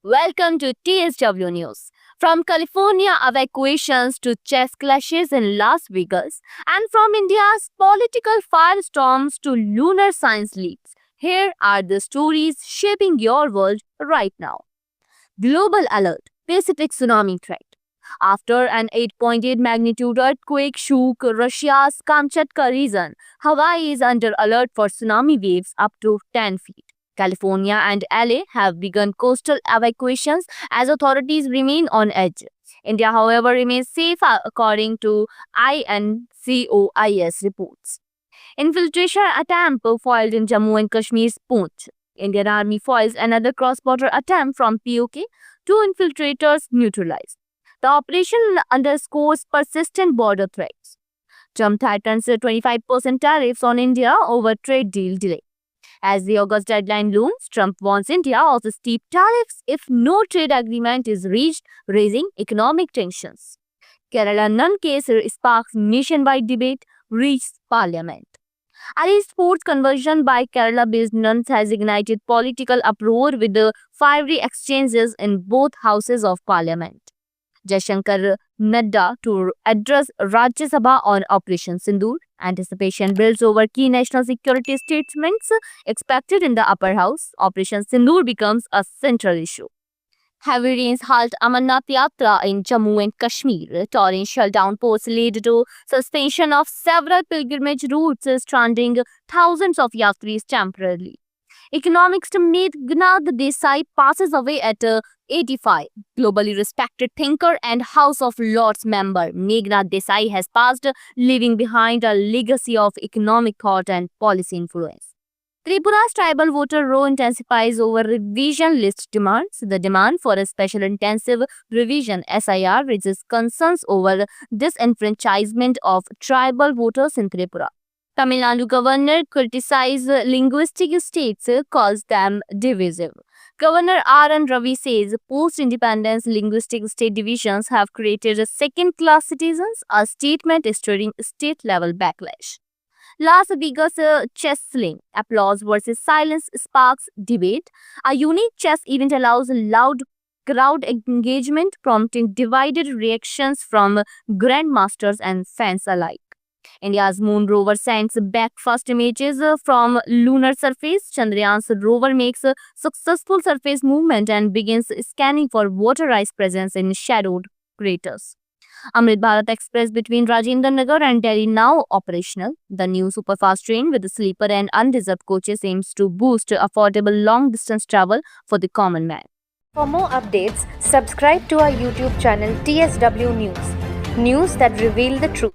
Welcome to TSW News. From California evacuations to chess clashes in Las Vegas, and from India's political firestorms to lunar science leaps, here are the stories shaping your world right now. Global alert: Pacific tsunami threat. After an 8.8 magnitude earthquake shook Russia's Kamchatka region, Hawaii is under alert for tsunami waves up to 10 feet. California and LA have begun coastal evacuations as authorities remain on edge. India, however, remains safe according to INCOIS reports. Infiltration attempt foiled in Jammu and Kashmir's Poonch. Indian Army foils another cross-border attempt from POK. Two infiltrators neutralized. The operation underscores persistent border threats. Trump threatens 25% tariffs on India over trade deal delay. As the August deadline looms, Trump warns India of steep tariffs if no trade agreement is reached, raising economic tensions. Kerala Nun case sparks nationwide debate, reaches parliament. Alleged forced conversion by Kerala-based nuns has ignited political uproar with the fiery exchanges in both houses of parliament. Jaishankar Nadda to address Rajya Sabha on Operation Sindoor. Anticipation builds over key national security statements expected in the upper house. Operation Sindoor becomes a central issue. Heavy rains halt Amarnath Yatra in Jammu and Kashmir. Torrential downpours led to suspension of several pilgrimage routes, stranding thousands of yatris temporarily. Economist Meghnad Desai passes away at 85. Globally respected thinker and House of Lords member Meghnad Desai has passed, leaving behind a legacy of economic thought and policy influence. Tripura's tribal voter roll intensifies over revision list demands. The demand for a special intensive revision SIR raises concerns over disenfranchisement of tribal voters in Tripura. Tamil Nadu governor criticized linguistic states, calls them divisive. Governor R.N. Ravi says post-independence linguistic state divisions have created second-class citizens, a statement stirring state-level backlash. Las Vegas chess sling, applause versus silence sparks debate. A unique chess event allows loud crowd engagement, prompting divided reactions from grandmasters and fans alike. India's moon rover sends back first images from lunar surface. Chandrayaan's rover makes a successful surface movement and begins scanning for water ice presence in shadowed craters. Amrit Bharat Express between Rajendra Nagar and Delhi now operational. The new superfast train with sleeper and unreserved coaches aims to boost affordable long-distance travel for the common man. For more updates, subscribe to our YouTube channel TSW News. News that reveal the truth.